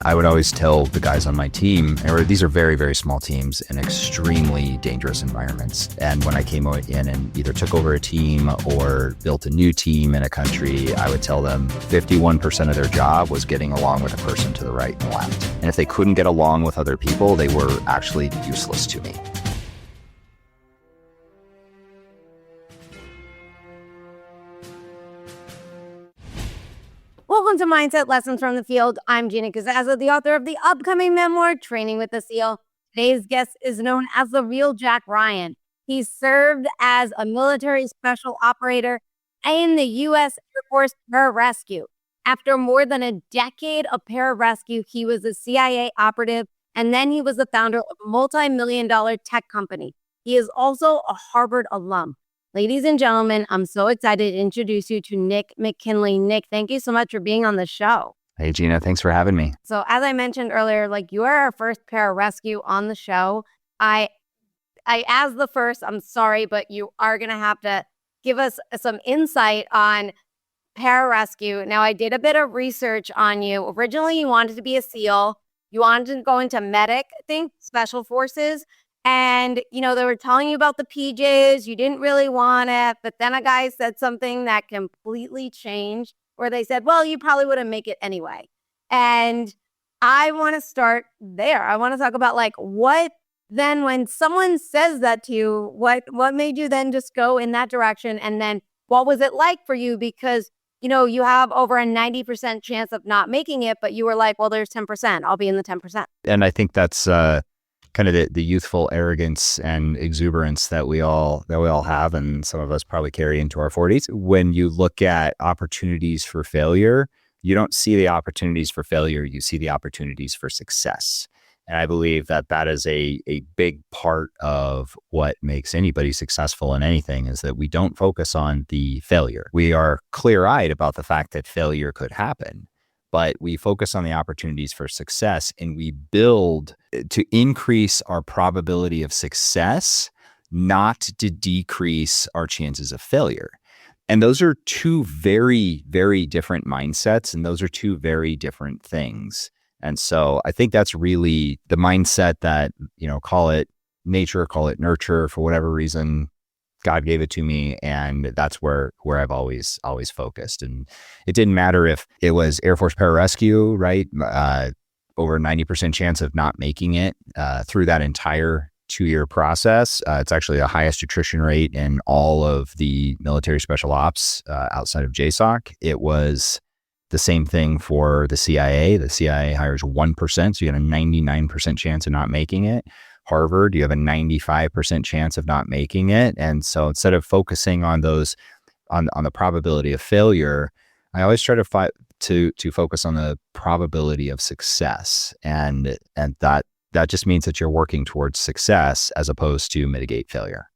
I would always tell the guys on my team, or these are very, very small teams in extremely dangerous environments. And when I came in and either took over a team or built a new team in a country, I would tell them 51% of their job was getting along with a person to the right and left. And if they couldn't get along with other people, they were actually useless to me. Welcome to Mindset Lessons from the Field. I'm Gina Cazazza, the author of the upcoming memoir, Training with the SEAL. Today's guest is known as the real Jack Ryan. He served as a military special operator in the U.S. Air Force pararescue. After more than a decade of pararescue, he was a CIA operative, and then he was the founder of a multi-million-dollar tech company. He is also a Harvard alum. Ladies and gentlemen, I'm so excited to introduce you to Nic McKinley. Nic, thank you so much for being on the show. Hey, Gina, thanks for having me. So as I mentioned earlier, you are our first pararescue on the show. I as the first, I'm sorry, but you are going to have to give us some insight on pararescue. Now, I did a bit of research on you. Originally, you wanted to be a SEAL. You wanted to go into medic, I think, special forces. And, they were telling you about the PJs. You didn't really want it. But then a guy said something that completely changed, where they said, well, you probably wouldn't make it anyway. And I want to start there. I want to talk about what then when someone says that to you, what made you then just go in that direction? And then what was it like for you? Because, you have over a 90% chance of not making it, but you were like, well, there's 10%. I'll be in the 10%. And I think that's kind of the youthful arrogance and exuberance that we all have, and some of us probably carry into our 40s. When you look at opportunities for failure, you don't see the opportunities for failure, you see the opportunities for success. And I believe that is a big part of what makes anybody successful in anything, is that we don't focus on the failure. We are clear-eyed about the fact that failure could happen, but we focus on the opportunities for success, and we build to increase our probability of success, not to decrease our chances of failure. And those are two very, very different mindsets, and those are two very different things. And so I think that's really the mindset that, call it nature, call it nurture, for whatever reason, God gave it to me, and that's where I've always focused. And it didn't matter if it was Air Force pararescue, right? Over 90% chance of not making it through that entire 2-year process. It's actually the highest attrition rate in all of the military special ops outside of JSOC. It was the same thing for the CIA. The CIA hires 1%, so you have a 99% chance of not making it. Harvard, you have a 95% chance of not making it. And so instead of focusing on those, on the probability of failure, I always try to focus on the probability of success. And that just means that you're working towards success as opposed to mitigate failure.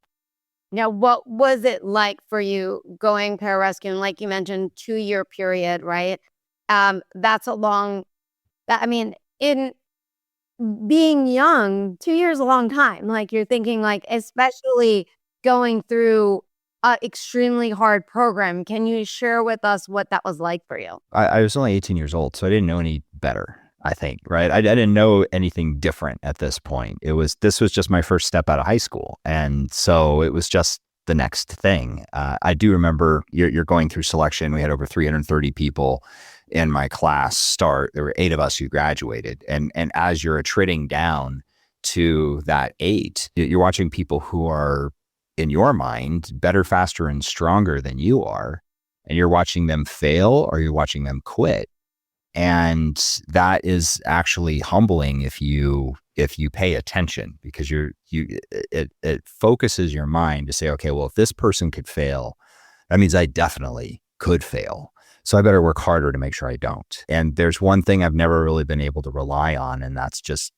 Now, what was it like for you going pararescue? Like you mentioned, 2-year period, right? That's a long, in being young, 2 years is a long time. You're thinking especially going through an extremely hard program. Can you share with us what that was like for you? I was only 18 years old, so I didn't know any better, I think, right? I didn't know anything different at this point. This was just my first step out of high school. And so it was just the next thing. I do remember you're going through selection. We had over 330 people in my class start. There were 8 of us who graduated. And as you're attriting down to that 8, you're watching people who are, in your mind, better, faster, and stronger than you are. And you're watching them fail, or you're watching them quit. And that is actually humbling if you pay attention, because it focuses your mind to say, okay, well, if this person could fail, that means I definitely could fail. So I better work harder to make sure I don't. And there's one thing I've never really been able to rely on, and that's just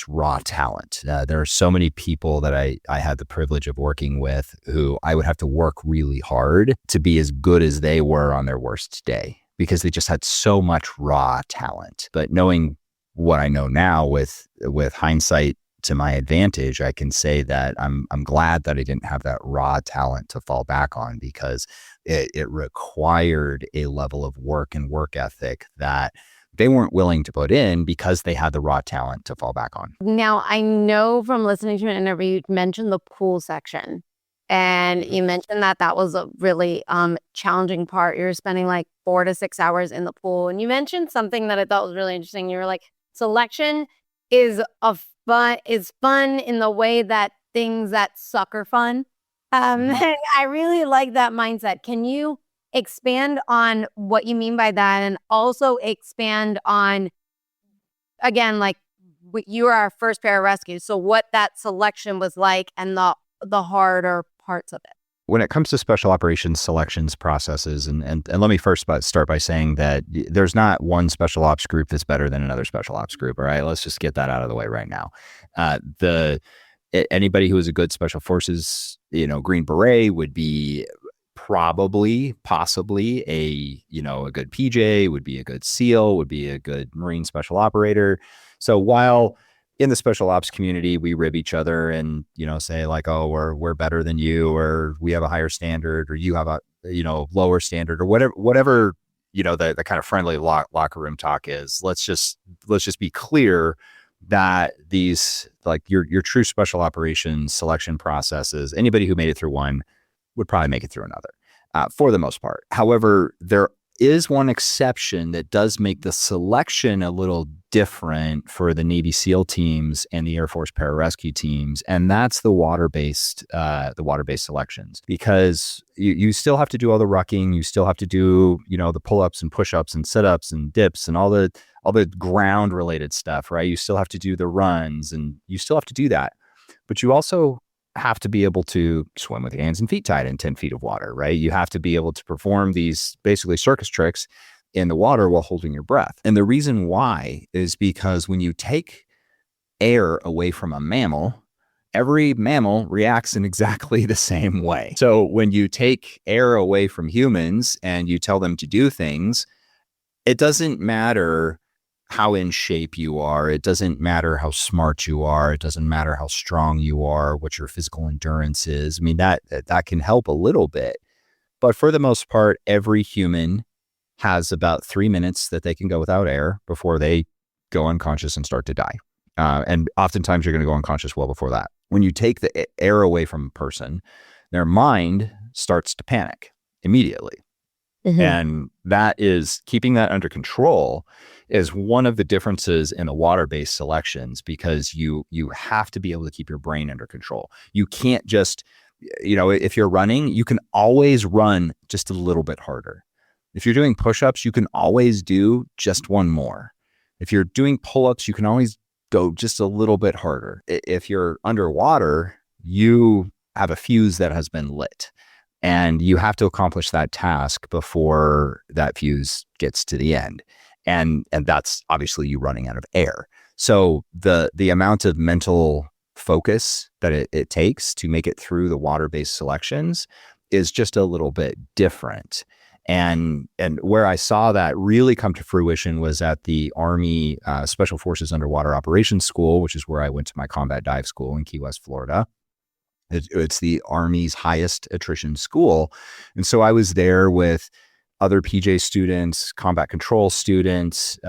raw talent. There are so many people that I had the privilege of working with who I would have to work really hard to be as good as they were on their worst day, because they just had so much raw talent. But knowing what I know now with hindsight to my advantage, I can say that I'm glad that I didn't have that raw talent to fall back on, because it required a level of work and work ethic that they weren't willing to put in because they had the raw talent to fall back on. Now, I know from listening to an interview, you mentioned the pool section. And you mentioned that that was a really challenging part. You're spending like 4 to 6 hours in the pool. And you mentioned something that I thought was really interesting. You were like, selection is fun in the way that things that suck are fun. And I really like that mindset. Can you expand on what you mean by that, and also expand on, again, like you were our first pararescue, so what that selection was like and the harder parts of it? When it comes to special operations selections processes, and let me first start by saying that there's not one special ops group that's better than another special ops group. All right, let's just get that out of the way right now. Anybody who is a good special forces, Green Beret would be possibly a good PJ, would be a good SEAL, would be a good Marine special operator. So while in the special ops community, we rib each other and, say like, oh, we're better than you, or we have a higher standard, or you have a, lower standard, or whatever, the kind of friendly locker room talk is. Let's just be clear that these, like your true special operations selection processes, anybody who made it through one would probably make it through another, for the most part. However, there is one exception that does make the selection a little different for the Navy SEAL teams and the Air Force pararescue teams, and that's the water-based selections, because you still have to do all the rucking, you still have to do the pull-ups and push-ups and sit-ups and dips and all the ground-related stuff, right? You still have to do the runs, and you still have to do that, but you also have to be able to swim with your hands and feet tied in 10 feet of water, right? You have to be able to perform these basically circus tricks in the water while holding your breath. And the reason why is because when you take air away from a mammal, every mammal reacts in exactly the same way. So when you take air away from humans and you tell them to do things, it doesn't matter how in shape you are. It doesn't matter how smart you are. It doesn't matter how strong you are, what your physical endurance is. I mean, that can help a little bit. But for the most part, every human has about 3 minutes that they can go without air before they go unconscious and start to die. And oftentimes you're going to go unconscious well before that. When you take the air away from a person, their mind starts to panic immediately. Mm-hmm. And that is, keeping that under control is one of the differences in the water-based selections, because you have to be able to keep your brain under control. You can't just, if you're running, you can always run just a little bit harder. If you're doing push-ups, you can always do just one more. If you're doing pull-ups, you can always go just a little bit harder. If you're underwater, you have a fuse that has been lit, and you have to accomplish that task before that fuse gets to the end. And that's obviously you running out of air. So the amount of mental focus that it takes to make it through the water-based selections is just a little bit different. And where I saw that really come to fruition was at the Army Special Forces Underwater Operations School, which is where I went to my combat dive school in Key West, Florida. It's the Army's highest attrition school. And so I was there with other PJ students, combat control students,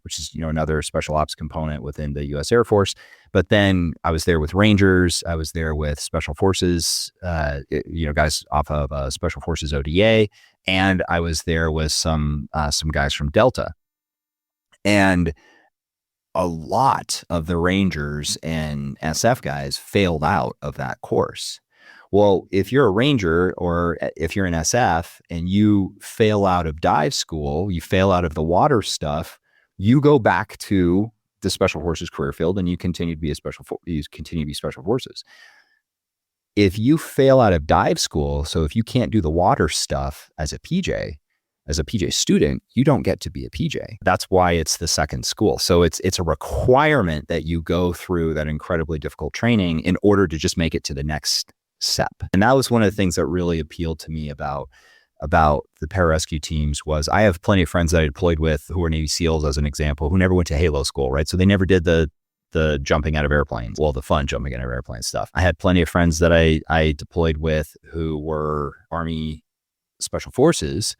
which is, another special ops component within the U.S. Air Force. But then I was there with Rangers. I was there with Special Forces, guys off of Special Forces ODA. And I was there with some guys from Delta. And a lot of the Rangers and SF guys failed out of that course. Well, if you're a Ranger or if you're an SF and you fail out of dive school, you fail out of the water stuff, you go back to the Special Forces career field and you continue to be Special Forces. If you fail out of dive school, so if you can't do the water stuff as a PJ student, you don't get to be a PJ. That's why it's the second school. So it's a requirement that you go through that incredibly difficult training in order to just make it to the next step. And that was one of the things that really appealed to me about the pararescue teams. Was I have plenty of friends that I deployed with who were Navy SEALs, as an example, who never went to Halo school, right? So they never did the jumping out of airplanes, the fun jumping out of airplane stuff. I had plenty of friends that I deployed with who were Army Special Forces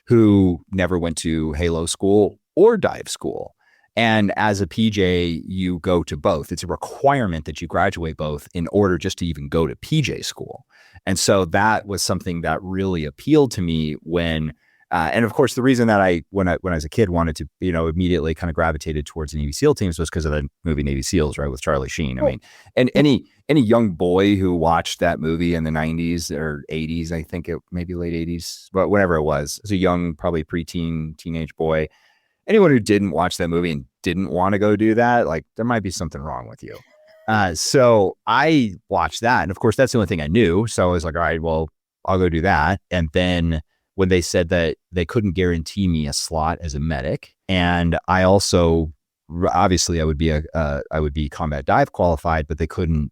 who never went to Halo school or dive school. And as a PJ, you go to both. It's a requirement that you graduate both in order just to even go to PJ school. And so that was something that really appealed to me when, and of course, the reason that when I was a kid, wanted to, immediately kind of gravitated towards the Navy SEAL teams was because of the movie Navy SEALs, right, with Charlie Sheen. I mean, and any young boy who watched that movie in the 90s or 80s, I think it maybe late 80s, but whenever it was, as a young, probably preteen, teenage boy, anyone who didn't watch that movie and didn't want to go do that, like, there might be something wrong with you. So I watched that. And of course, that's the only thing I knew. So I was like, all right, well, I'll go do that. And then when they said that they couldn't guarantee me a slot as a medic, and I also, obviously I would be combat dive qualified, but they couldn't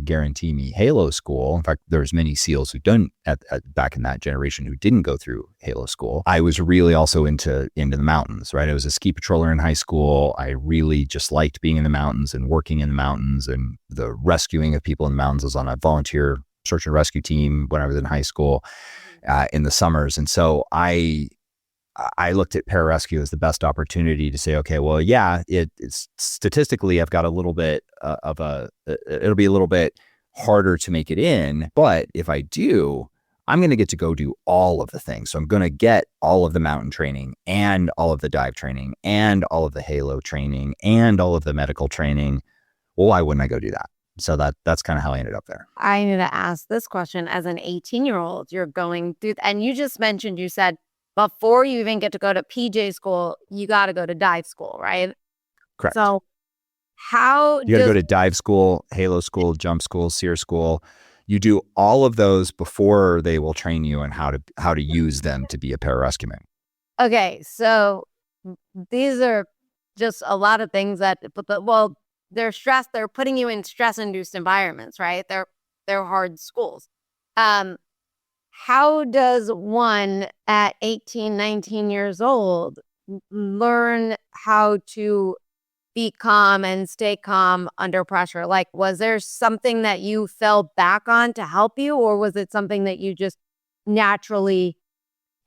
guarantee me Halo school. In fact, there's many SEALs who didn't back in that generation who didn't go through Halo school. I was really also into the mountains, right? I was a ski patroller in high school. I really just liked being in the mountains and working in the mountains and the rescuing of people in the mountains. I was on a volunteer search and rescue team when I was in high school in the summers. And so I looked at pararescue as the best opportunity to say, okay, well, yeah, it's statistically, I've got a little bit it'll be a little bit harder to make it in. But if I do, I'm going to get to go do all of the things. So I'm going to get all of the mountain training and all of the dive training and all of the Halo training and all of the medical training. Well, why wouldn't I go do that? So that's kind of how I ended up there. I need to ask this question. As an 18-year-old, you're going through, and you just mentioned, you said, before you even get to go to PJ school, you got to go to dive school, right? Correct. So how you got to go to dive school, Halo school, jump school, SEER school. You do all of those before they will train you on how to use them to be a pararescueman. Okay, so these are just a lot of things that, well, they're putting you in stress-induced environments, right? They're hard schools. How does one at 18, 19 years old learn how to be calm and stay calm under pressure? Like, was there something that you fell back on to help you, or was it something that you just naturally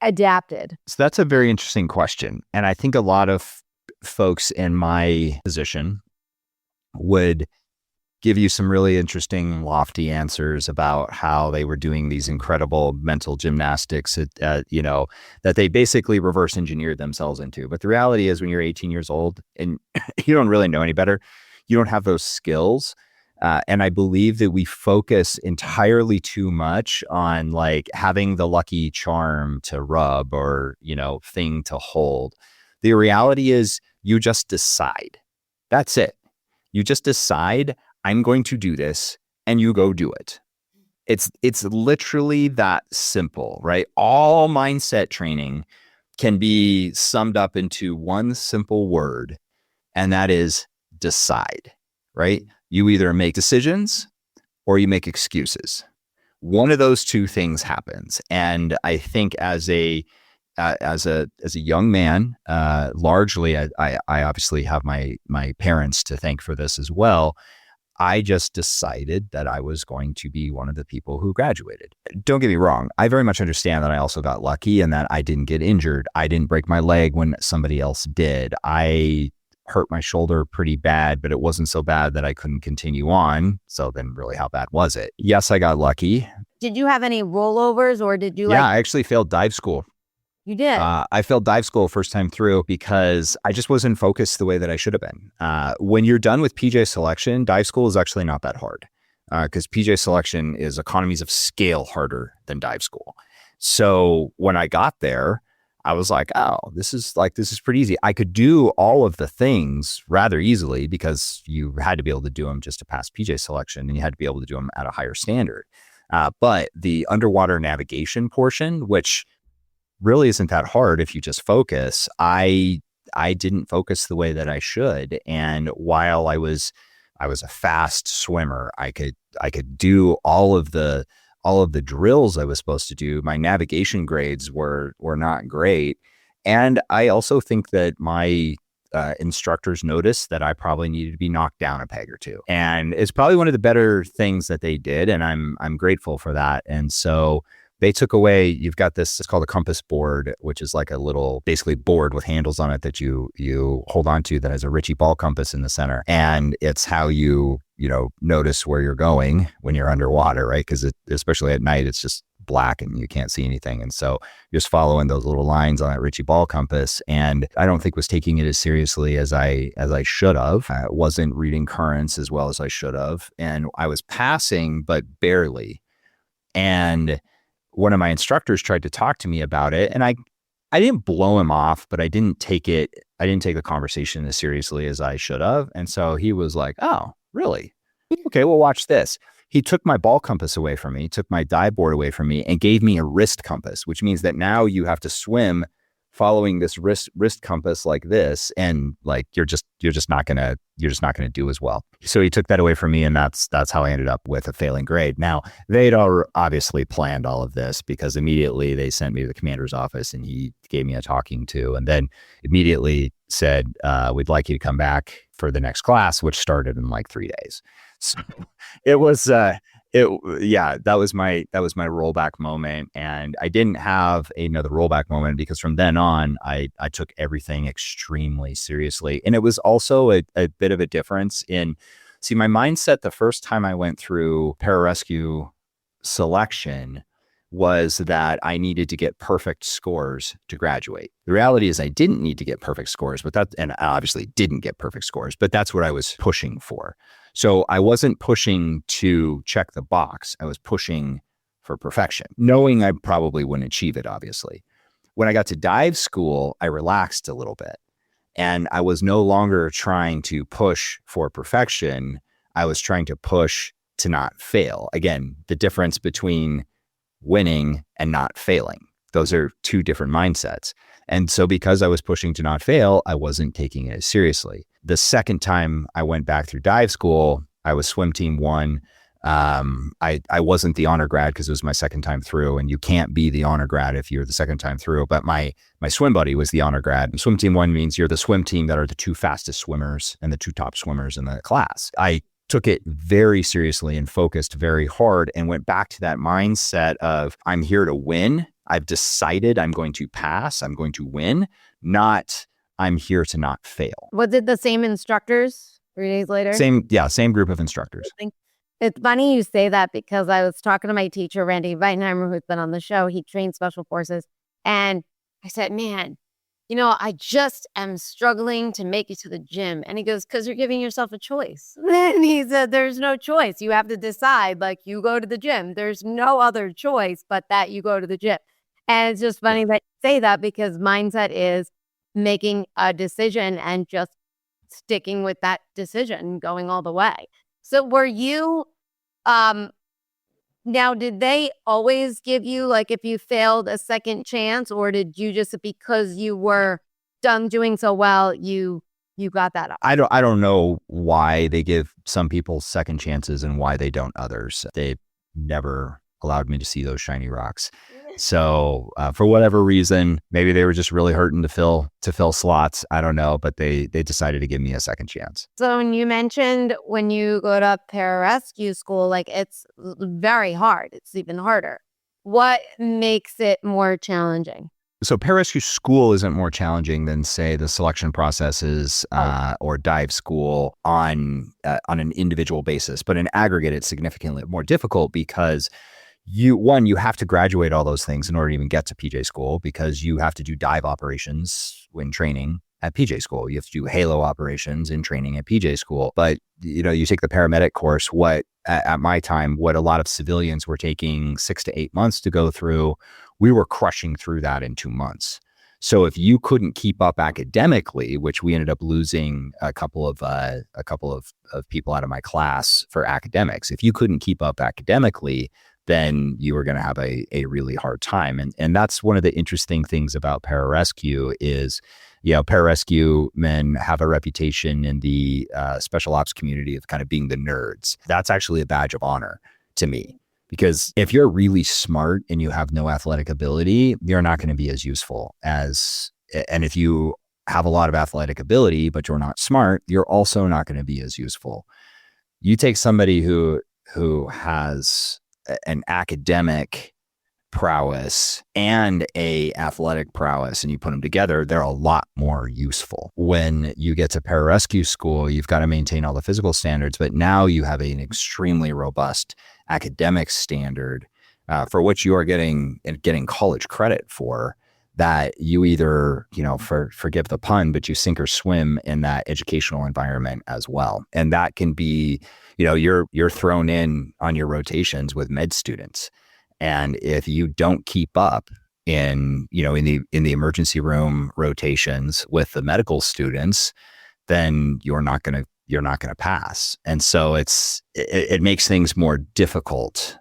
adapted? So that's a very interesting question. And I think a lot of folks in my position would give you some really interesting, lofty answers about how they were doing these incredible mental gymnastics, that they basically reverse engineered themselves into. But the reality is, when you're 18 years old and you don't really know any better, you don't have those skills. And I believe that we focus entirely too much on like having the lucky charm to rub or, thing to hold. The reality is, you just decide. That's it. You just decide, I'm going to do this, and you go do it. It's literally that simple, right? All mindset training can be summed up into one simple word, and that is decide, right? You either make decisions or you make excuses. One of those two things happens. And I think as a young man, largely, I obviously have my parents to thank for this as well. I just decided that I was going to be one of the people who graduated. Don't get me wrong. I very much understand that I also got lucky and that I didn't get injured. I didn't break my leg when somebody else did. I hurt my shoulder pretty bad, but it wasn't so bad that I couldn't continue on. So then really, how bad was it? Yes, I got lucky. Did you have any rollovers, or did you I actually failed dive school. You did? I failed dive school first time through because I just wasn't focused the way that I should have been. When you're done with PJ selection, dive school is actually not that hard because PJ selection is economies of scale harder than dive school. So when I got there, I was like, oh, this is pretty easy. I could do all of the things rather easily because you had to be able to do them just to pass PJ selection, and you had to be able to do them at a higher standard. But the underwater navigation portion, which really isn't that hard if you just focus, I didn't focus the way that I should. And while I was a fast swimmer, I could do all of the drills I was supposed to do. My navigation grades were not great. And I also think that my instructors noticed that I probably needed to be knocked down a peg or two. And it's probably one of the better things that they did. And I'm grateful for that. And so They took away, you've got this, it's called a compass board, which is like a little basically board with handles on it that you hold on to that has a Ritchie ball compass in the center. And it's how you notice where you're going when you're underwater, right? Because especially at night, it's just black and you can't see anything. And so you're just following those little lines on that Ritchie ball compass. And I don't think was taking it as seriously as I should have. I wasn't reading currents as well as I should have. And I was passing, but barely. And one of my instructors tried to talk to me about it, and I didn't blow him off, but I didn't take the conversation as seriously as I should have. And so he was like, "Oh, really? Okay, well, watch this." He took my ball compass away from me, took my dive board away from me, and gave me a wrist compass, which means that now you have to swim following this wrist compass like this, and like you're just not gonna do as well. So he took that away from me, and that's how I ended up with a failing grade. Now they'd obviously planned all of this, because immediately they sent me to the commander's office and he gave me a talking to, and then immediately said, "We'd like you to come back for the next class," which started in like 3 days. So it was that was my rollback moment. And I didn't have another rollback moment, because from then on I took everything extremely seriously. And it was also a bit of a difference in, my mindset the first time I went through pararescue selection was that I needed to get perfect scores to graduate. The reality is I didn't need to get perfect scores, and I obviously didn't get perfect scores, but that's what I was pushing for. So I wasn't pushing to check the box. I was pushing for perfection, knowing I probably wouldn't achieve it, obviously. When I got to dive school, I relaxed a little bit, and I was no longer trying to push for perfection. I was trying to push to not fail. Again, the difference between winning and not failing. Those are two different mindsets. And so because I was pushing to not fail, I wasn't taking it as seriously. The second time I went back through dive school, I was swim team 1. I wasn't the honor grad because it was my second time through, and you can't be the honor grad if you're the second time through. But my swim buddy was the honor grad. And swim team 1 means you're the swim team that are the 2 fastest swimmers and the 2 top swimmers in the class. I took it very seriously and focused very hard, and went back to that mindset of, I'm here to win. I've decided I'm going to pass. I'm going to win, not I'm here to not fail. Was it the same instructors 3 days later? Same group of instructors. It's funny you say that, because I was talking to my teacher, Randy Weidenheimer, who's been on the show. He trained special forces. And I said, "Man, I just am struggling to make it to the gym." And he goes, "Because you're giving yourself a choice." And he said, "There's no choice. You have to decide, like, you go to the gym. There's no other choice but that you go to the gym." And it's just funny that you say that, because mindset is making a decision and just sticking with that decision, going all the way. So were you, now, did they always give you, like, if you failed, a second chance, or did you just, because you were done doing so well, you got that up? I don't know why they give some people second chances and why they don't others. They never allowed me to see those shiny rocks. So for whatever reason, maybe they were just really hurting to fill slots. I don't know, but they decided to give me a second chance. So when you mentioned when you go to pararescue school, like, it's very hard. It's even harder. What makes it more challenging? So pararescue school isn't more challenging than, say, the selection processes or dive school on an individual basis. But in aggregate, it's significantly more difficult, because you have to graduate all those things in order to even get to PJ school, because you have to do dive operations when training at PJ school. You have to do halo operations in training at PJ school. But, you take the paramedic course, at my time, what a lot of civilians were taking 6 to 8 months to go through, we were crushing through that in 2 months. So if you couldn't keep up academically, which we ended up losing a couple of people out of my class for academics, if you couldn't keep up academically, then you were going to have a really hard time. And that's one of the interesting things about pararescue is, pararescue men have a reputation in the special ops community of kind of being the nerds. That's actually a badge of honor to me, because if you're really smart and you have no athletic ability, you're not going to be as useful and if you have a lot of athletic ability, but you're not smart, you're also not going to be as useful. You take somebody who has an academic prowess and a athletic prowess, and you put them together, they're a lot more useful. When you get to pararescue school, you've got to maintain all the physical standards, but now you have an extremely robust academic standard for which you are getting college credit for, that you either, forgive the pun, but you sink or swim in that educational environment as well. And that can be, you're thrown in on your rotations with med students. And if you don't keep up in the emergency room rotations with the medical students, then you're not going to pass. And so it makes things more difficult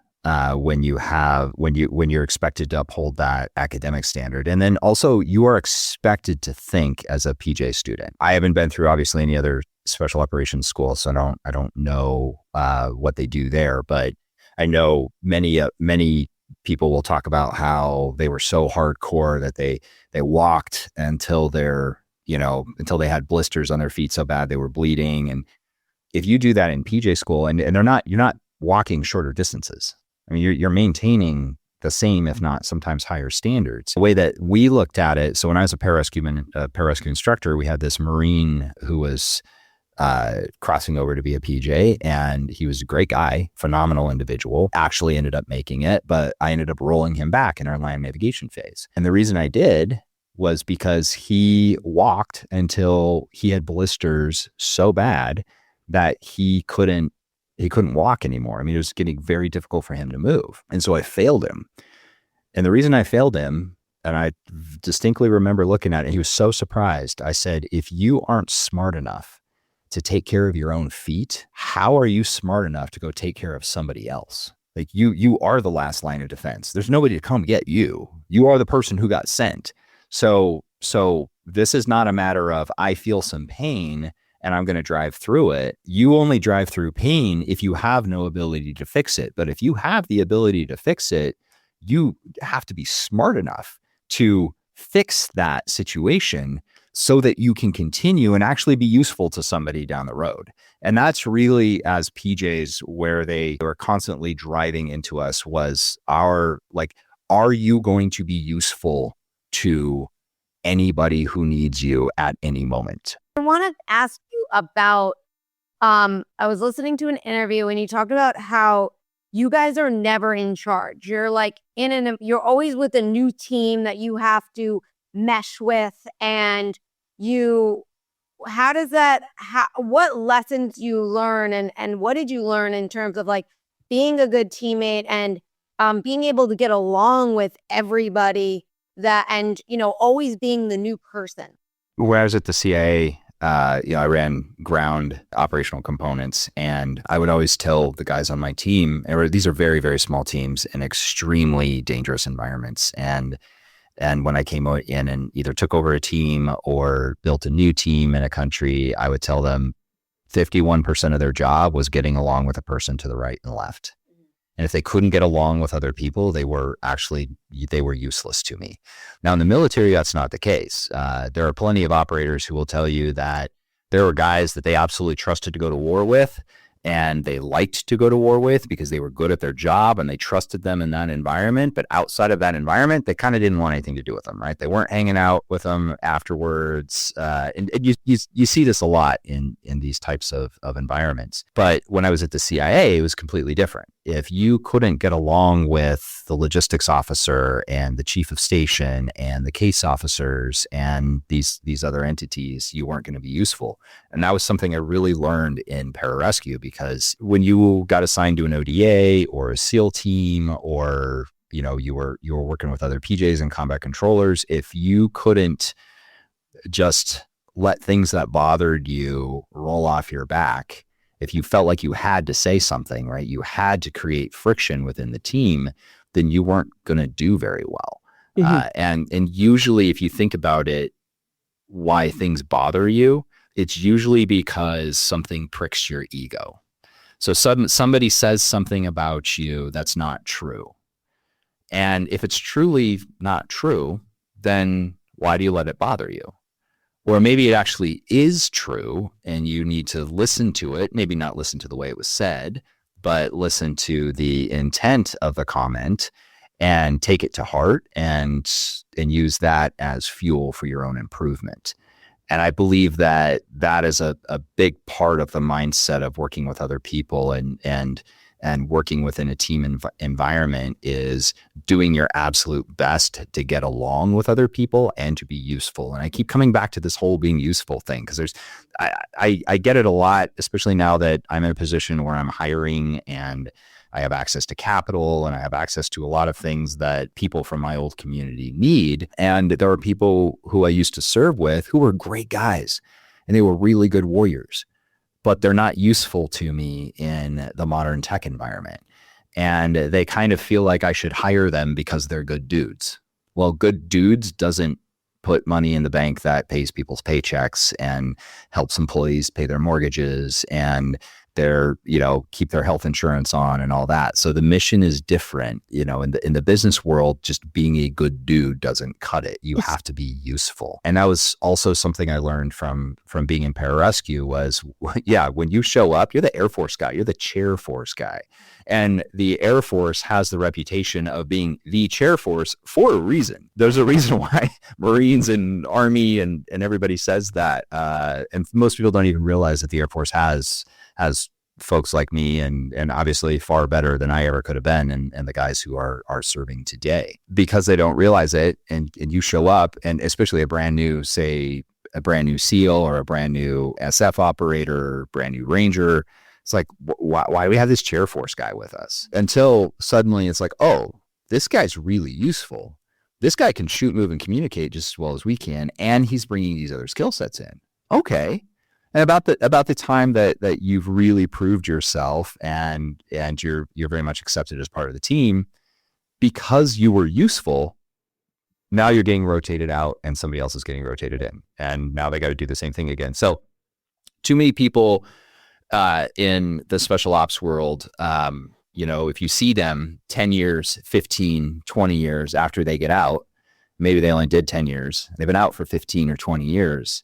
when you're expected to uphold that academic standard. And then also you are expected to think as a PJ student. I haven't been through obviously any other special operations school, so I don't know what they do there, but I know many people will talk about how they were so hardcore that they walked until until they had blisters on their feet so bad they were bleeding. And if you do that in PJ school, and you're not walking shorter distances. I mean, you're maintaining the same, if not sometimes higher standards. The way that we looked at it, so when I was a pararescue instructor, we had this Marine who was crossing over to be a PJ, and he was a great guy, phenomenal individual, actually ended up making it, but I ended up rolling him back in our land navigation phase. And the reason I did was because he walked until he had blisters so bad that he couldn't walk anymore. I mean, it was getting very difficult for him to move. And so I failed him. And the reason I failed him, and I distinctly remember looking at it, he was so surprised. I said, if you aren't smart enough to take care of your own feet, how are you smart enough to go take care of somebody else? Like you are the last line of defense. There's nobody to come get you. You are the person who got sent. So this is not a matter of I feel some pain and I'm going to drive through it. You only drive through pain if you have no ability to fix it. But if you have the ability to fix it, you have to be smart enough to fix that situation so that you can continue and actually be useful to somebody down the road. And that's really, as PJs, where they were constantly driving into us was are you going to be useful to anybody who needs you at any moment? I want to ask you about, I was listening to an interview and you talked about how you guys are never in charge. You're like you're always with a new team that you have to mesh with, and what lessons you learn and what did you learn in terms of like being a good teammate and being able to get along with everybody and always being the new person? When I was at the CIA, I ran ground operational components, and I would always tell the guys on my team, these are very, very small teams in extremely dangerous environments. And when I came in and either took over a team or built a new team in a country, I would tell them 51% of their job was getting along with a person to the right and left. And if they couldn't get along with other people, they were useless to me. Now in the military, that's not the case. There are plenty of operators who will tell you that there were guys that they absolutely trusted to go to war with, and they liked to go to war with because they were good at their job and they trusted them in that environment. But outside of that environment, they kind of didn't want anything to do with them, right? They weren't hanging out with them afterwards. And you see this a lot in these types of environments. But when I was at the CIA, it was completely different. If you couldn't get along with the logistics officer and the chief of station and the case officers and these other entities, you weren't going to be useful. And that was something I really learned in pararescue, because when you got assigned to an ODA or a SEAL team, or you were working with other PJs and combat controllers, if you couldn't just let things that bothered you roll off your back, if you felt like you had to say something, right, you had to create friction within the team, then you weren't going to do very well. Mm-hmm. And usually, if you think about it, why things bother you, it's usually because something pricks your ego. So somebody says something about you that's not true. And if it's truly not true, then why do you let it bother you? Or maybe it actually is true and you need to listen to it, maybe not listen to the way it was said, but listen to the intent of the comment and take it to heart and use that as fuel for your own improvement. And I believe that is a big part of the mindset of working with other people and working within a team environment is doing your absolute best to get along with other people and to be useful. And I keep coming back to this whole being useful thing because I get it a lot, especially now that I'm in a position where I'm hiring and I have access to capital and I have access to a lot of things that people from my old community need. And there are people who I used to serve with who were great guys and they were really good warriors, but they're not useful to me in the modern tech environment. And they kind of feel like I should hire them because they're good dudes. Well, good dudes doesn't put money in the bank that pays people's paychecks and helps employees pay their mortgages and keep their health insurance on and all that. So the mission is different. In the business world, just being a good dude doesn't cut it. You have to be useful. And that was also something I learned from being in pararescue was, when you show up, you're the Air Force guy, you're the chair force guy. And the Air Force has the reputation of being the chair force for a reason. There's a reason why Marines and Army and everybody says that. And most people don't even realize that the Air Force has folks like me and obviously far better than I ever could have been and the guys who are serving today because they don't realize it. And you show up and especially a brand new SEAL or a brand new SF operator, brand new Ranger. It's like, why do we have this chair force guy with us? Until suddenly it's like, oh, this guy's really useful. This guy can shoot, move, and communicate just as well as we can. And he's bringing these other skill sets in. Okay. And about the time that you've really proved yourself and you're very much accepted as part of the team because you were useful, now you're getting rotated out and somebody else is getting rotated in. And now they got to do the same thing again. So too many people in the special ops world, if you see them 10 years, 15, 20 years after they get out, maybe they only did 10 years. They've been out for 15 or 20 years.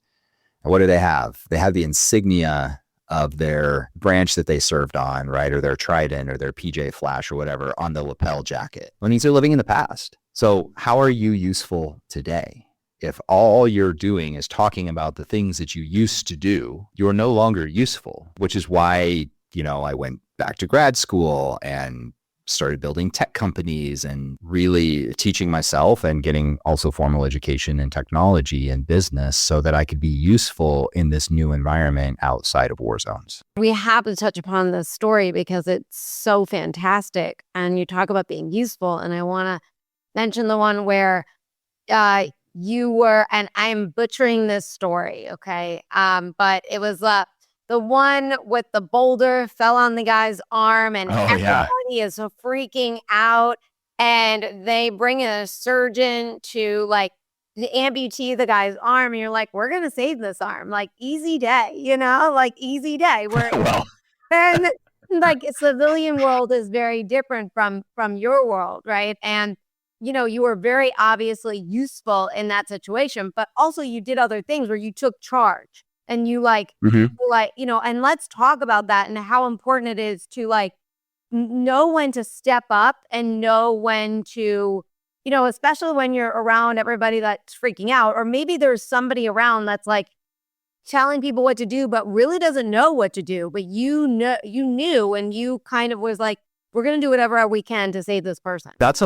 And what do they have? They have the insignia of their branch that they served on, right? Or their trident or their PJ Flash or whatever on the lapel jacket. That means they're living in the past. So how are you useful today? If all you're doing is talking about the things that you used to do, you're no longer useful, which is why, I went back to grad school and started building tech companies and really teaching myself and getting also formal education in technology and business so that I could be useful in this new environment outside of war zones. We have to touch upon this story because it's so fantastic. And you talk about being useful. And I want to mention the one where you were, and I'm butchering this story, okay? But it was the one with the boulder fell on the guy's arm and everybody is so freaking out. And they bring in a surgeon to amputee the guy's arm. And you're like, we're going to save this arm. Easy day, easy day. And civilian world is very different from your world, right? And you were very obviously useful in that situation, but also you did other things where you took charge and you and let's talk about that and how important it is to know when to step up and know when to, especially when you're around everybody that's freaking out, or maybe there's somebody around that's telling people what to do, but really doesn't know what to do. But you knew, and you kind of was like, we're going to do whatever we can to save this person. That's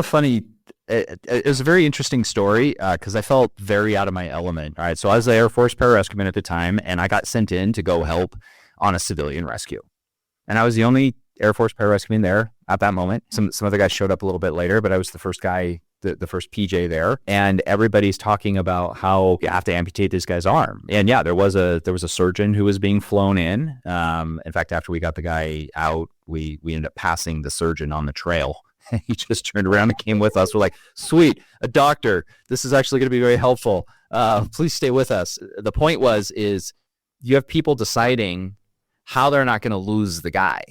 it was a very interesting story because I felt very out of my element. All right. So I was the Air Force pararescueman at the time, and I got sent in to go help on a civilian rescue. And I was the only Air Force pararescueman there at that moment. Some other guys showed up a little bit later, but I was the first guy, the first PJ there. And everybody's talking about how you have to amputate this guy's arm. And yeah, there was a surgeon who was being flown in. In fact, after we got the guy out, we ended up passing the surgeon on the trail. He just turned around and came with us. We're like, sweet, a doctor. This is actually going to be very helpful. Please stay with us. The point is you have people deciding how they're not going to lose the guy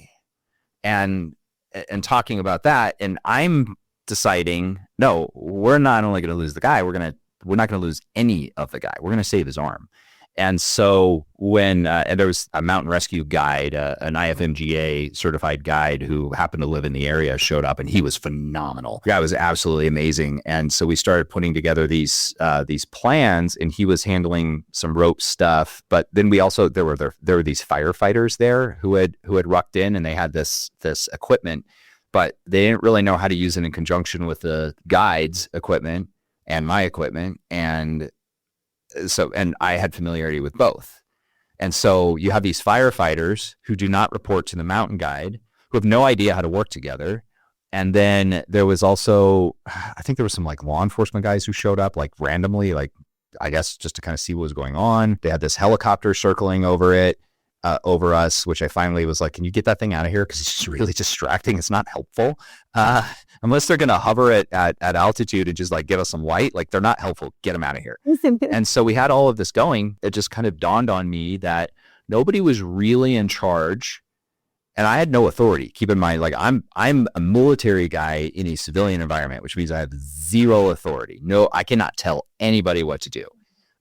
and talking about that. And I'm deciding, no, we're not only going to lose the guy, we're not going to lose any of the guy. We're going to save his arm. And so when and there was a mountain rescue guide, an IFMGA certified guide who happened to live in the area, showed up, and he was phenomenal. The guy was absolutely amazing. And so we started putting together these plans, and he was handling some rope stuff. But then we also there were these firefighters there who had rucked in, and they had this equipment, but they didn't really know how to use it in conjunction with the guide's equipment and my equipment. And I had familiarity with both. And so you have these firefighters who do not report to the mountain guide, who have no idea how to work together. And then there was also, I think there was some like law enforcement guys who showed up like randomly, like I guess just to kind of see what was going on. They had this helicopter circling over us, which I finally was like, can you get that thing out of here? Because it's just really distracting. It's not helpful. Unless they're going to hover it at altitude and just like give us some light, like they're not helpful. Get them out of here. And so we had all of this going. It just kind of dawned on me that nobody was really in charge, and I had no authority. Keep in mind, like I'm a military guy in a civilian environment, which means I have zero authority. No, I cannot tell anybody what to do.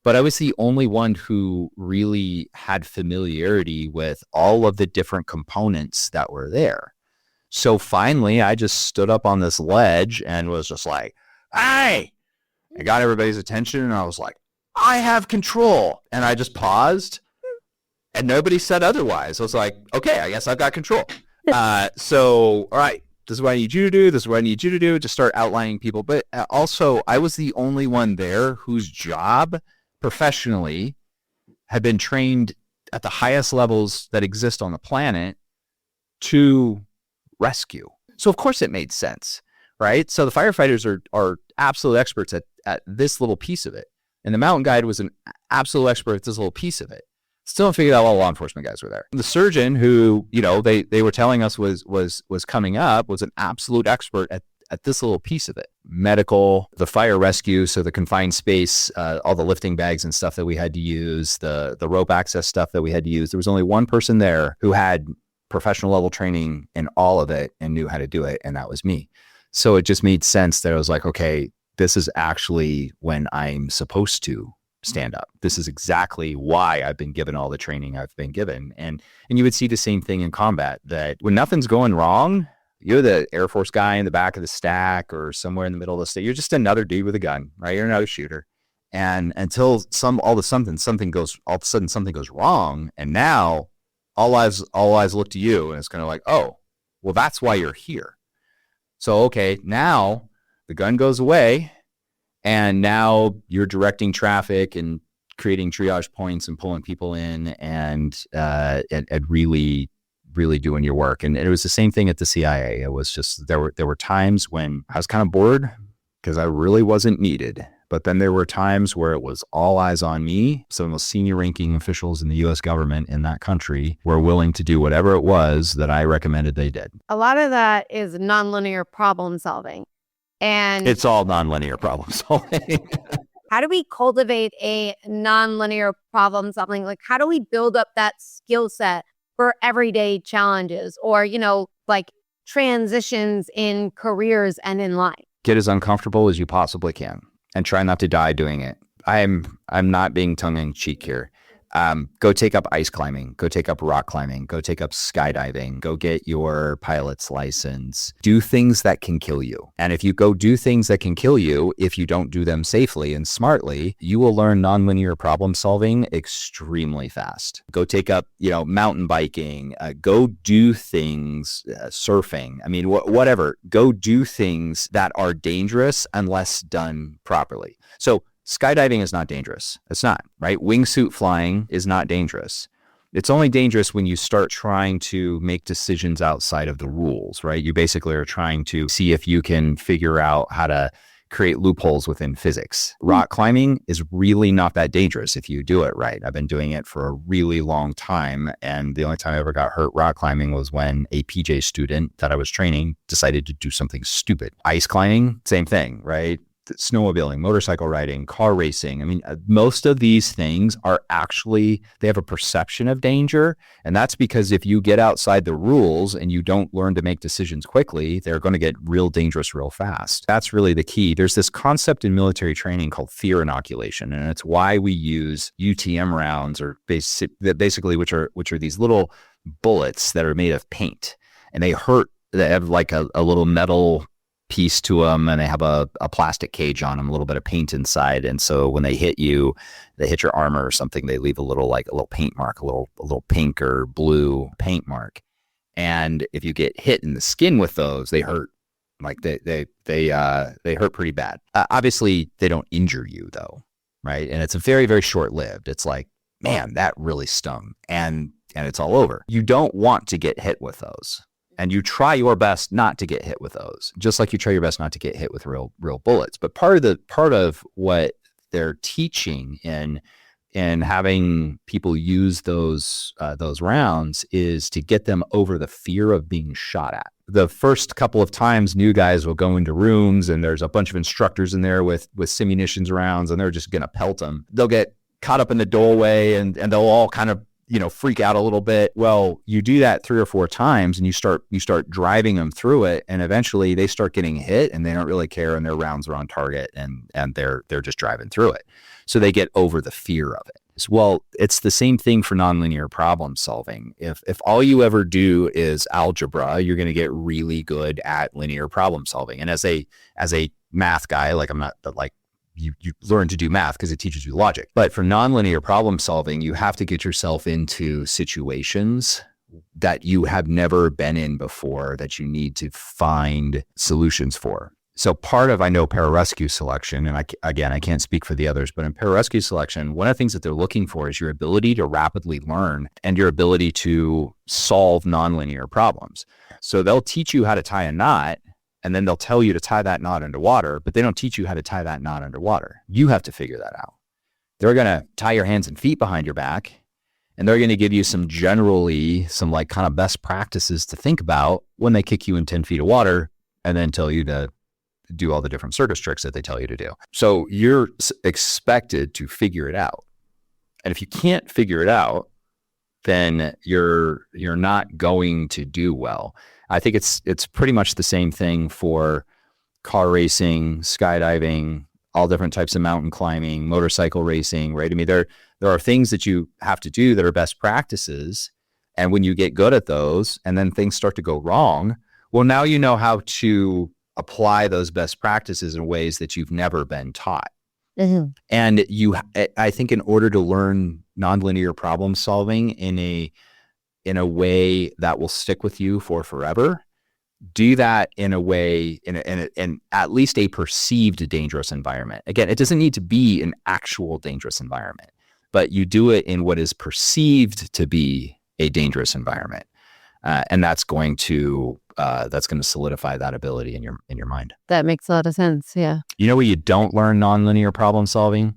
But I was the only one who really had familiarity with all of the different components that were there. So finally, I just stood up on this ledge and was just like, hey, I got everybody's attention. And I was like, I have control. And I just paused and nobody said otherwise. I was like, okay, I guess I've got control. So, all right, this is what I need you to do. This is what I need you to do, to start outlining people. But also, I was the only one there whose job professionally had been trained at the highest levels that exist on the planet to rescue. So of course it made sense, right? So the firefighters are absolute experts at this little piece of it. And the mountain guide was an absolute expert at this little piece of it. Still haven't figured out all law enforcement guys were there. The surgeon who, they were telling us was coming up was an absolute expert at this little piece of it. Medical, the fire rescue, so the confined space, all the lifting bags and stuff that we had to use, the rope access stuff that we had to use. There was only one person there who had professional level training in all of it and knew how to do it, and that was me. So it just made sense that I was like, okay, this is actually when I'm supposed to stand up. This is exactly why I've been given all the training I've been given. And you would see the same thing in combat, that when nothing's going wrong, you're the Air Force guy in the back of the stack or somewhere in the middle of the state. You're just another dude with a gun, right? You're another shooter. And until all of a sudden something goes wrong, and now all eyes look to you, and it's kind of like, oh, well, that's why you're here. So, okay, now the gun goes away, and now you're directing traffic and creating triage points and pulling people in and really doing your work. And it was the same thing at the CIA. It was just, there were times when I was kind of bored because I really wasn't needed. But then there were times where it was all eyes on me. Some of the most senior ranking officials in the US government in that country were willing to do whatever it was that I recommended they did. A lot of that is nonlinear problem solving. And it's all nonlinear problem solving. How do we cultivate a nonlinear problem solving? Like, how do we build up that skill set for everyday challenges or, like transitions in careers and in life? Get as uncomfortable as you possibly can and try not to die doing it. I'm not being tongue-in-cheek here. Go take up ice climbing, go take up rock climbing, go take up skydiving, go get your pilot's license. Do things that can kill you. And if you go do things that can kill you, if you don't do them safely and smartly, you will learn nonlinear problem solving extremely fast. Go take up, mountain biking, go do things, surfing. I mean, whatever. Go do things that are dangerous unless done properly. So skydiving is not dangerous. It's not, right? Wingsuit flying is not dangerous. It's only dangerous when you start trying to make decisions outside of the rules, right? You basically are trying to see if you can figure out how to create loopholes within physics. Rock climbing is really not that dangerous if you do it right. I've been doing it for a really long time, and the only time I ever got hurt rock climbing was when a PJ student that I was training decided to do something stupid. Ice climbing, same thing, right? snowmobiling, motorcycle riding, car racing. I mean, most of these things are actually, they have a perception of danger. And that's because if you get outside the rules and you don't learn to make decisions quickly, they're going to get real dangerous real fast. That's really the key. There's this concept in military training called fear inoculation. And it's why we use UTM rounds, or basically which are these little bullets that are made of paint. And they hurt, they have like a little metal piece to them, and they have a plastic cage on them, a little bit of paint inside. And so when they hit you, they hit your armor or something, they leave a little paint mark, a little pink or blue paint mark. And if you get hit in the skin with those, they hurt. Like they hurt pretty bad. Obviously, they don't injure you though, right? And it's very, very short lived. It's like, man, that really stung, and it's all over. You don't want to get hit with those. And you try your best not to get hit with those, just like you try your best not to get hit with real bullets. But part of what they're teaching in having people use those rounds is to get them over the fear of being shot at. The first couple of times, new guys will go into rooms and there's a bunch of instructors in there with simunitions rounds, and they're just going to pelt them. They'll get caught up in the doorway and they'll all kind of freak out a little bit. Well, you do that 3 or 4 times and you start driving them through it, and eventually they start getting hit and they don't really care, and their rounds are on target, and they're just driving through it. So they get over the fear of it. Well, it's the same thing for nonlinear problem solving. If all you ever do is algebra, you're going to get really good at linear problem solving. And as a math guy, like I'm not like, you learn to do math because it teaches you logic. But for nonlinear problem solving, you have to get yourself into situations that you have never been in before that you need to find solutions for. So part of, I know, pararescue selection, and I can't speak for the others, but in pararescue selection, one of the things that they're looking for is your ability to rapidly learn and your ability to solve nonlinear problems. So they'll teach you how to tie a knot, and then they'll tell you to tie that knot underwater, but they don't teach you how to tie that knot underwater. You have to figure that out. They're going to tie your hands and feet behind your back, and they're going to give you some like kind of best practices to think about when they kick you in 10 feet of water, and then tell you to do all the different circus tricks that they tell you to do. So you're expected to figure it out. And if you can't figure it out, then you're not going to do well. I think it's pretty much the same thing for car racing, skydiving, all different types of mountain climbing, motorcycle racing, right? I mean, there are things that you have to do that are best practices. And when you get good at those and then things start to go wrong, well, now you know how to apply those best practices in ways that you've never been taught. Mm-hmm. And I think in order to learn nonlinear problem solving in a way that will stick with you for forever, do that in a way, in at least a perceived dangerous environment. Again, it doesn't need to be an actual dangerous environment, but you do it in what is perceived to be a dangerous environment. And that's going to solidify that ability in your mind. That makes a lot of sense. Yeah. You know where you don't learn nonlinear problem solving?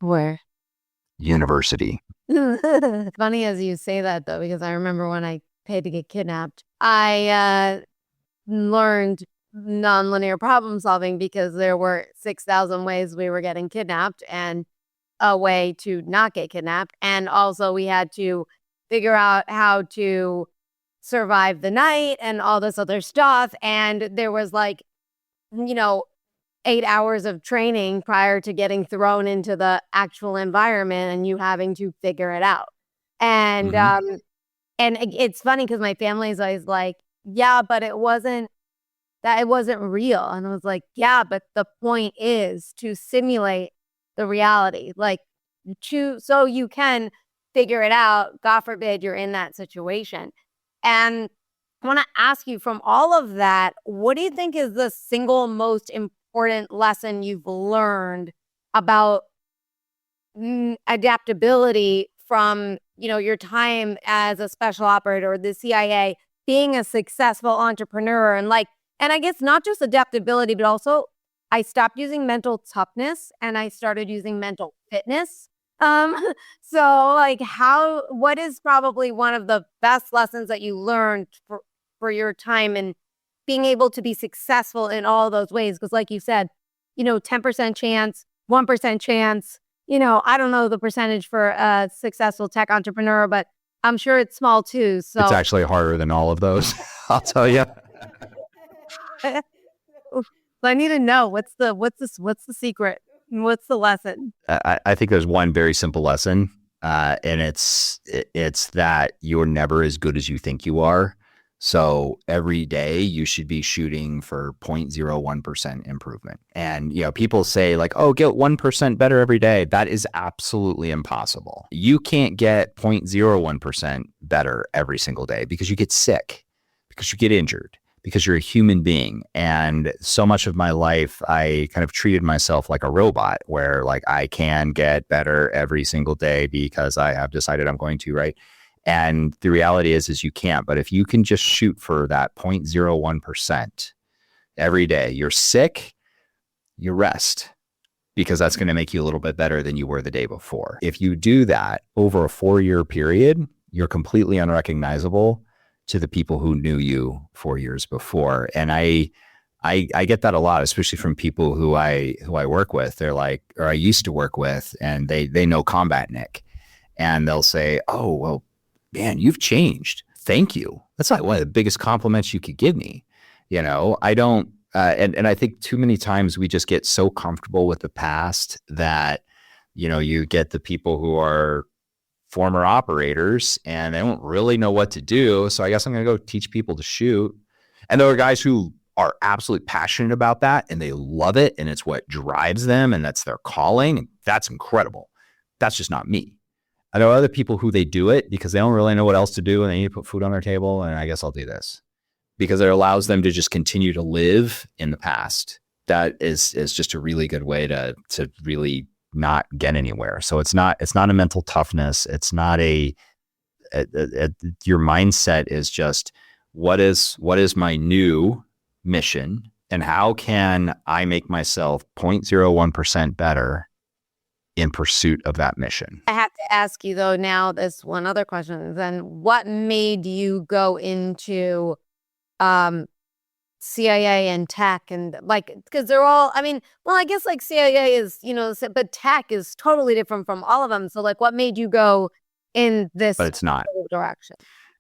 Where? University. Funny as you say that, though, because I remember when I paid to get kidnapped, I learned nonlinear problem solving because there were 6,000 ways we were getting kidnapped and a way to not get kidnapped. And also we had to figure out how to survive the night and all this other stuff. And there was 8 hours of training prior to getting thrown into the actual environment and you having to figure it out. And mm-hmm. And it's funny because my family is always like, yeah, but it wasn't real. And I was like, yeah, but the point is to simulate the reality, so you can figure it out. God forbid you're in that situation. And I want to ask you, from all of that, what do you think is the single most important lesson you've learned about adaptability from, your time as a special operator or the CIA, being a successful entrepreneur, and I guess not just adaptability, but also I stopped using mental toughness and I started using mental fitness. What is probably one of the best lessons that you learned for your time in being able to be successful in all those ways? Because like you said, 10% chance, 1% chance. I don't know the percentage for a successful tech entrepreneur, but I'm sure it's small too. So It's actually harder than all of those. I'll tell you. I need to know what's the secret? What's the lesson? I think there's one very simple lesson, and it's that you're never as good as you think you are. So every day you should be shooting for 0.01% improvement. And, people say like, oh, get 1% better every day. That is absolutely impossible. You can't get 0.01% better every single day because you get sick, because you get injured, because you're a human being. And so much of my life, I kind of treated myself like a robot where like I can get better every single day because I have decided I'm going to, right? And the reality is you can't. But if you can just shoot for that 0.01% every day, you're sick, you rest, because that's going to make you a little bit better than you were the day before. If you do that over a 4-year period, you're completely unrecognizable to the people who knew you 4 years before. And I get that a lot, especially from people who I work with. They're like, or I used to work with, and they know Combat Nic, and they'll say, oh, well, man, you've changed. Thank you. That's like one of the biggest compliments you could give me. I don't, and I think too many times we just get so comfortable with the past that, you get the people who are former operators and they don't really know what to do. So I guess I'm going to go teach people to shoot. And there are guys who are absolutely passionate about that and they love it and it's what drives them and that's their calling. And that's incredible. That's just not me. I know other people who they do it because they don't really know what else to do and they need to put food on their table. And I guess I'll do this because it allows them to just continue to live in the past. That is just a really good way to really not get anywhere. So it's not a mental toughness. It's not your mindset is just what is my new mission and how can I make myself 0.01% better in pursuit of that mission. I have to ask you though now this one other question. Then what made you go into CIA and tech and like, because they're all, I guess like CIA is, but tech is totally different from all of them. So like what made you go in this but it's not direction?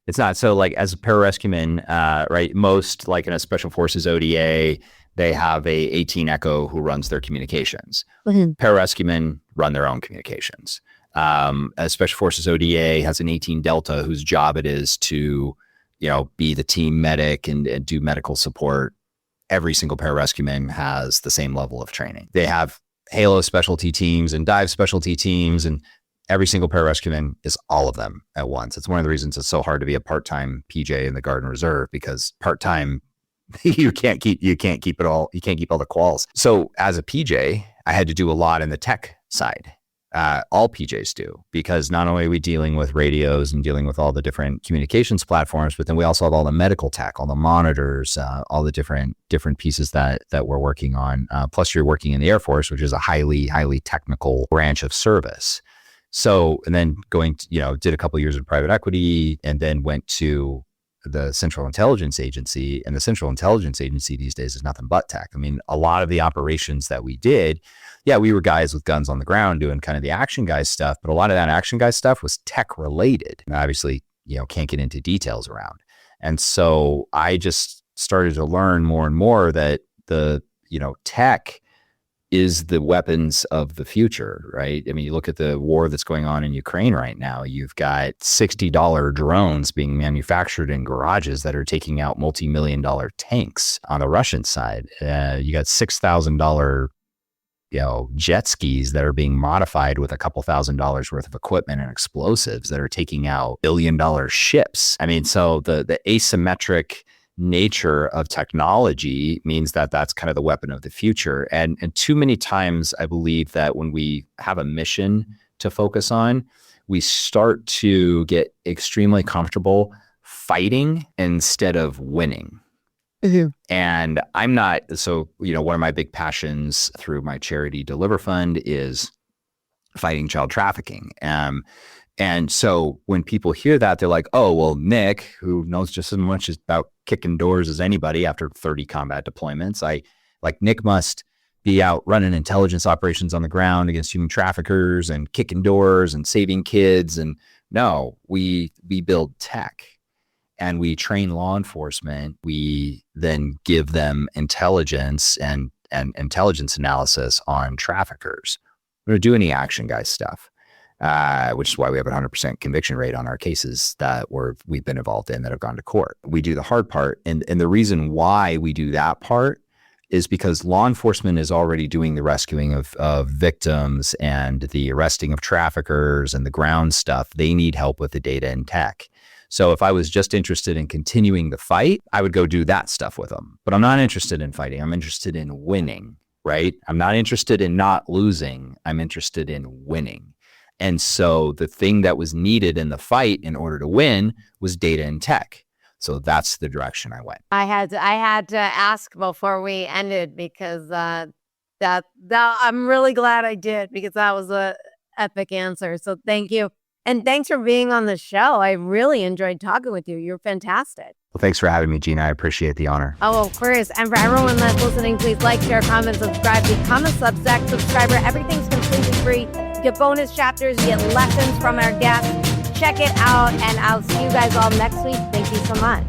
It's not. So like as a pararescueman, right, most like in a special forces ODA, they have a 18 Echo who runs their communications. Mm-hmm. Pararescuemen run their own communications. A special forces ODA has an 18 Delta whose job it is to, be the team medic and do medical support. Every single pararescueman has the same level of training. They have Halo specialty teams and dive specialty teams, and every single pararescueman is all of them at once. It's one of the reasons it's so hard to be a part-time PJ in the Guard and Reserve, because part-time you can't keep it all. You can't keep all the quals. So as a PJ, I had to do a lot in the tech side. All PJs do, because not only are we dealing with radios and dealing with all the different communications platforms, but then we also have all the medical tech, all the monitors, all the different pieces that we're working on. Plus you're working in the Air Force, which is a highly technical branch of service. So, and then did a couple of years of private equity and then went to the Central Intelligence Agency, and the Central Intelligence Agency these days is nothing but tech. A lot of the operations that we did, we were guys with guns on the ground doing kind of the action guy stuff, but a lot of that action guy stuff was tech related. And obviously, can't get into details around. And so I just started to learn more and more that the, tech is the weapons of the future, right? You look at the war that's going on in Ukraine right now. You've got $60 drones being manufactured in garages that are taking out multi-million-dollar tanks on the Russian side. You got $6,000, jet skis that are being modified with a couple $1,000s worth of equipment and explosives that are taking out billion-dollar ships. So the asymmetric nature of technology means that that's kind of the weapon of the future. And too many times I believe that when we have a mission to focus on, we start to get extremely comfortable fighting instead of winning. Mm-hmm. And I'm not, so, one of my big passions through my charity Deliver Fund is fighting child trafficking. And so when people hear that, they're like, oh, well, Nic, who knows just as much about kicking doors as anybody after 30 combat deployments, Nic must be out running intelligence operations on the ground against human traffickers and kicking doors and saving kids. And no, we build tech and we train law enforcement. We then give them intelligence and intelligence analysis on traffickers. We don't do any action guy stuff, which is why we have a 100% conviction rate on our cases that we've been involved in that have gone to court. We do the hard part. And the reason why we do that part is because law enforcement is already doing the rescuing of victims and the arresting of traffickers and the ground stuff. They need help with the data and tech. So if I was just interested in continuing the fight, I would go do that stuff with them. But I'm not interested in fighting. I'm interested in winning, right? I'm not interested in not losing. I'm interested in winning. And so the thing that was needed in the fight in order to win was data and tech. So that's the direction I went. I had to ask before we ended because that I'm really glad I did, because that was a epic answer. So thank you. And thanks for being on the show. I really enjoyed talking with you. You're fantastic. Well, thanks for having me, Gina. I appreciate the honor. Oh, of course. And for everyone that's listening, please like, share, comment, subscribe, become a Substack subscriber. Everything's completely free. You get bonus chapters, you get lessons from our guests. Check it out, and I'll see you guys all next week. Thank you so much.